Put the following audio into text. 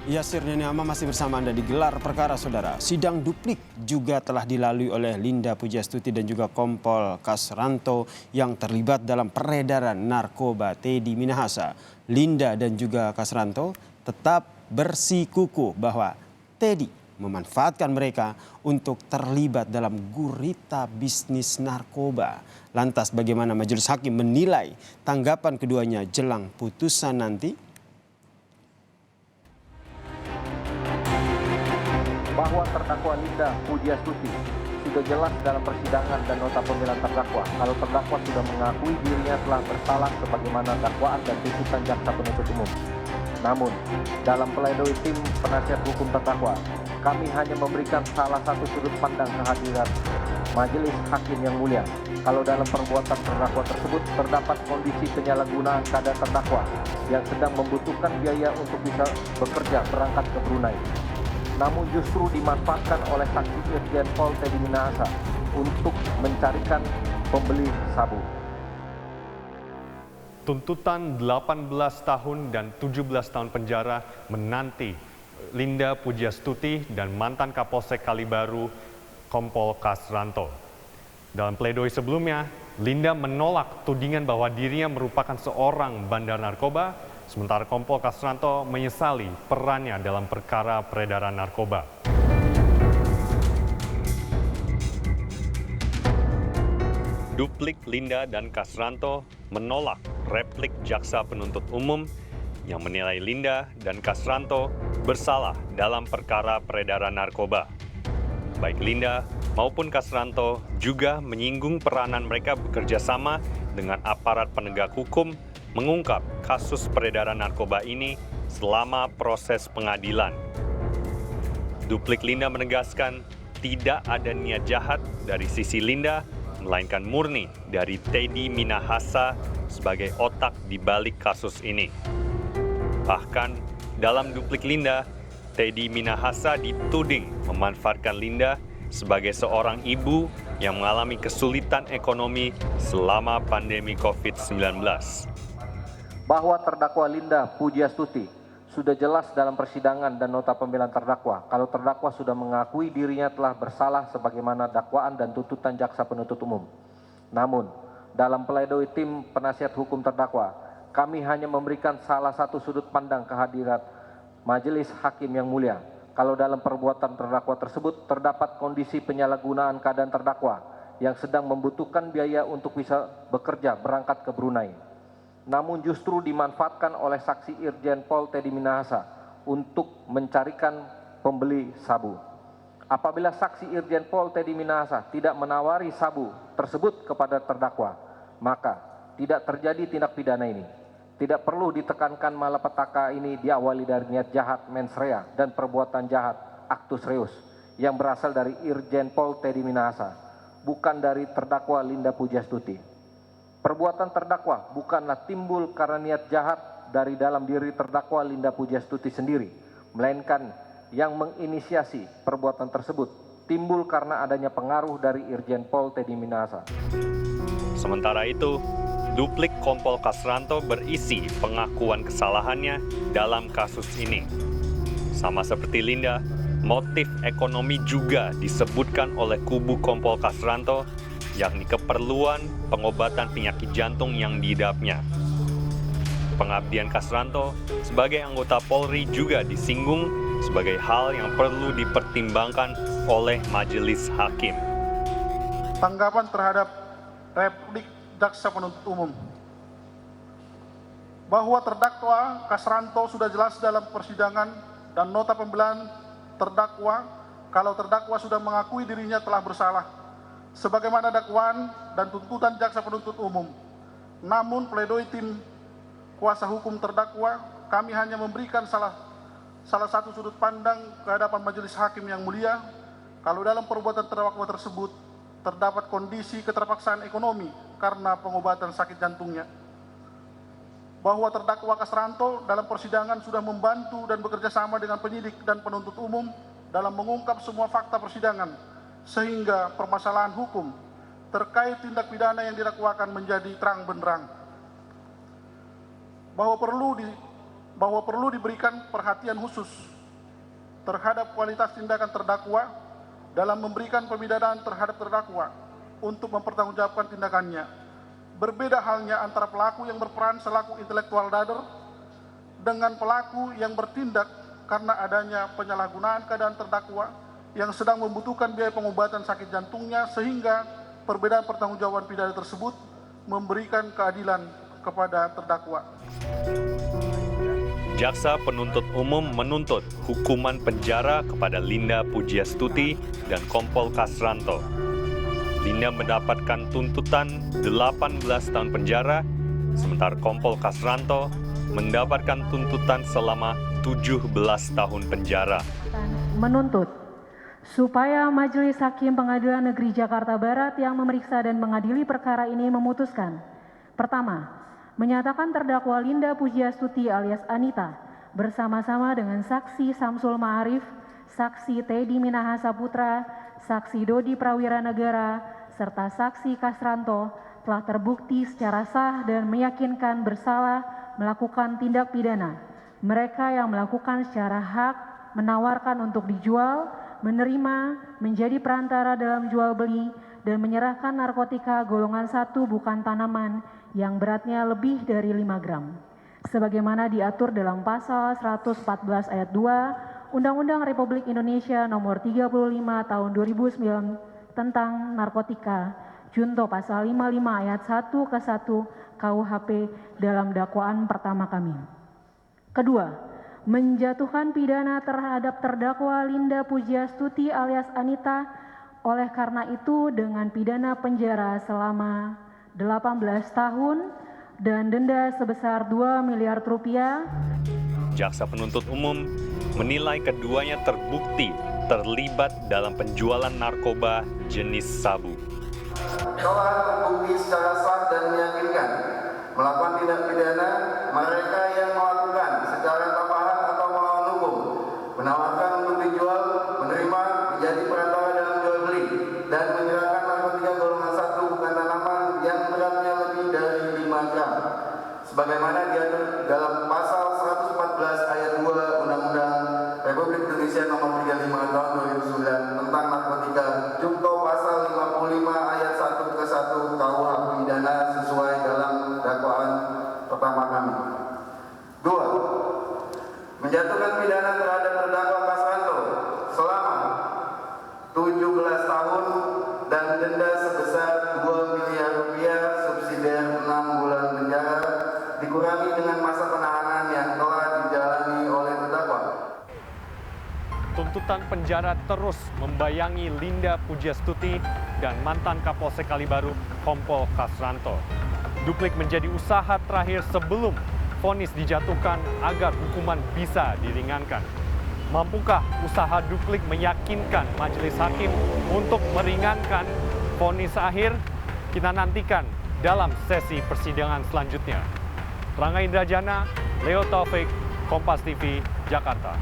Yasir Neniama masih bersama Anda di gelar perkara, saudara. Sidang duplik juga telah dilalui oleh Linda Pujastuti dan juga Kompol Kasranto yang terlibat dalam peredaran narkoba Teddy Minahasa. Linda dan juga Kasranto tetap bersikukuh bahwa Teddy memanfaatkan mereka untuk terlibat dalam gurita bisnis narkoba. Lantas bagaimana majelis hakim menilai tanggapan keduanya jelang putusan nanti? Bahwa terdakwa Linda Pujastuti sudah jelas dalam persidangan dan nota pembelaan terdakwa kalau terdakwa sudah mengakui dirinya telah bersalah sebagaimana dakwaan dan tuntutan jaksa penuntut umum. Namun, dalam pledoi tim penasihat hukum terdakwa, kami hanya memberikan salah satu sudut pandang kehadiran majelis hakim yang mulia. Kalau dalam perbuatan terdakwa tersebut terdapat kondisi penyalahgunaan keadaan terdakwa yang sedang membutuhkan biaya untuk bisa bekerja berangkat ke Brunei, namun justru dimanfaatkan oleh saksi Irjen Pol Teddy Minahasa untuk mencarikan pembeli sabu. Tuntutan 18 tahun dan 17 tahun penjara menanti Linda Pujastuti dan mantan Kapolsek Kalibaru Kompol Kasranto. Dalam pledoi sebelumnya, Linda menolak tudingan bahwa dirinya merupakan seorang bandar narkoba, sementara Kompol Kasranto menyesali perannya dalam perkara peredaran narkoba. Duplik Linda dan Kasranto menolak replik jaksa penuntut umum yang menilai Linda dan Kasranto bersalah dalam perkara peredaran narkoba. Baik Linda maupun Kasranto juga menyinggung peranan mereka bekerja sama dengan aparat penegak hukum mengungkap kasus peredaran narkoba ini selama proses pengadilan. Duplik Linda menegaskan tidak ada niat jahat dari sisi Linda, melainkan murni dari Teddy Minahasa sebagai otak di balik kasus ini. Bahkan dalam duplik Linda, Teddy Minahasa dituding memanfaatkan Linda sebagai seorang ibu yang mengalami kesulitan ekonomi selama pandemi COVID-19. Bahwa terdakwa Linda Pujastuti sudah jelas dalam persidangan dan nota pembelaan terdakwa kalau terdakwa sudah mengakui dirinya telah bersalah sebagaimana dakwaan dan tuntutan jaksa penuntut umum. Namun, dalam pledoi tim penasihat hukum terdakwa, kami hanya memberikan salah satu sudut pandang kehadiran majelis hakim yang mulia. Kalau dalam perbuatan terdakwa tersebut terdapat kondisi penyalahgunaan keadaan terdakwa yang sedang membutuhkan biaya untuk bisa bekerja berangkat ke Brunei, namun justru dimanfaatkan oleh saksi Irjen Pol Teddy Minahasa untuk mencarikan pembeli sabu. Apabila saksi Irjen Pol Teddy Minahasa tidak menawari sabu tersebut kepada terdakwa, maka tidak terjadi tindak pidana ini. Tidak perlu ditekankan malapetaka ini diawali dari niat jahat mens rea dan perbuatan jahat actus reus yang berasal dari Irjen Pol Teddy Minahasa, bukan dari terdakwa Linda Pujastuti. Perbuatan terdakwa bukanlah timbul karena niat jahat dari dalam diri terdakwa Linda Pujastuti sendiri, melainkan yang menginisiasi perbuatan tersebut timbul karena adanya pengaruh dari Irjen Pol Teddy Minahasa. Sementara itu, duplik Kompol Kasranto berisi pengakuan kesalahannya dalam kasus ini. Sama seperti Linda, motif ekonomi juga disebutkan oleh kubu Kompol Kasranto, yakni keperluan pengobatan penyakit jantung yang diidapnya. Pengabdian Kasranto sebagai anggota Polri juga disinggung sebagai hal yang perlu dipertimbangkan oleh majelis hakim. Tanggapan terhadap replik jaksa penuntut umum bahwa terdakwa Kasranto sudah jelas dalam persidangan dan nota pembelaan terdakwa kalau terdakwa sudah mengakui dirinya telah bersalah sebagaimana dakwaan dan tuntutan jaksa penuntut umum. Namun pledoi tim kuasa hukum terdakwa, kami hanya memberikan salah satu sudut pandang ke hadapan majelis hakim yang mulia kalau dalam perbuatan terdakwa tersebut terdapat kondisi keterpaksaan ekonomi karena pengobatan sakit jantungnya. Bahwa terdakwa Kasranto dalam persidangan sudah membantu dan bekerja sama dengan penyidik dan penuntut umum dalam mengungkap semua fakta persidangan, sehingga permasalahan hukum terkait tindak pidana yang didakwakan menjadi terang benderang. Bahwa perlu diberikan perhatian khusus terhadap kualitas tindakan terdakwa dalam memberikan pemidanaan terhadap terdakwa untuk mempertanggungjawabkan tindakannya. Berbeda halnya antara pelaku yang berperan selaku intellectual dader dengan pelaku yang bertindak karena adanya penyalahgunaan keadaan terdakwa yang sedang membutuhkan biaya pengobatan sakit jantungnya, sehingga perbedaan pertanggungjawaban pidana tersebut memberikan keadilan kepada terdakwa. Jaksa penuntut umum menuntut hukuman penjara kepada Linda Pujiastuti dan Kompol Kasranto. Linda mendapatkan tuntutan 18 tahun penjara, sementara Kompol Kasranto mendapatkan tuntutan selama 17 tahun penjara. Menuntut supaya Majelis Hakim Pengadilan Negeri Jakarta Barat yang memeriksa dan mengadili perkara ini memutuskan: pertama, menyatakan terdakwa Linda Pujiastuti alias Anita bersama-sama dengan saksi Samsul Ma'arif, saksi Teddy Minahasa Putra, saksi Dodi Prawira Negara, serta saksi Kasranto telah terbukti secara sah dan meyakinkan bersalah melakukan tindak pidana. Mereka yang melakukan secara hak, menawarkan untuk dijual, menerima, menjadi perantara dalam jual beli, dan menyerahkan narkotika golongan 1 bukan tanaman yang beratnya lebih dari 5 gram. Sebagaimana diatur dalam pasal 114 ayat 2 Undang-Undang Republik Indonesia nomor 35 tahun 2009 tentang narkotika, junto pasal 55 ayat 1 ke 1 KUHP dalam dakwaan pertama kami. Kedua, menjatuhkan pidana terhadap terdakwa Linda Pujiastuti alias Anita oleh karena itu dengan pidana penjara selama 18 tahun dan denda sebesar 2 miliar rupiah. Jaksa penuntut umum menilai keduanya terbukti terlibat dalam penjualan narkoba jenis sabu. Telah terbukti secara sah dan meyakinkan melakukan tindak pidana mereka yang melakukan secara tapahan atau melawan hukum, menawarkan untuk dijual, menerima, menjadi perantara dalam jual beli, dan menyerahkan narkotika golongan 1 bukan tanaman yang beratnya lebih dari 5 gram, sebagaimana diatur dalam pasal 114 ayat 2 Undang-Undang Republik Indonesia nomor 35 tahun 2009 tentang narkotika, junto pasal 55 ayat 1 ke 1 KUH pidana sesuai dalam dakwaan pertama kami. 2. Menjatuhkan pidana terhadap terdakwa Kasranto selama 17 tahun dan denda sebesar 2 miliar rupiah subsidiar 6 bulan penjara dikurangi dengan masa penahanan yang telah dijalani oleh terdakwa. Tuntutan penjara terus membayangi Linda Pujiastuti dan mantan Kapolsek Kalibaru Kompol Kasranto. Duplik menjadi usaha terakhir sebelum vonis dijatuhkan agar hukuman bisa diringankan. Mampukah usaha Duplik meyakinkan majelis hakim untuk meringankan vonis akhir? Kita nantikan dalam sesi persidangan selanjutnya. Rangga Indrajana, Leo Taufik, Kompas TV, Jakarta.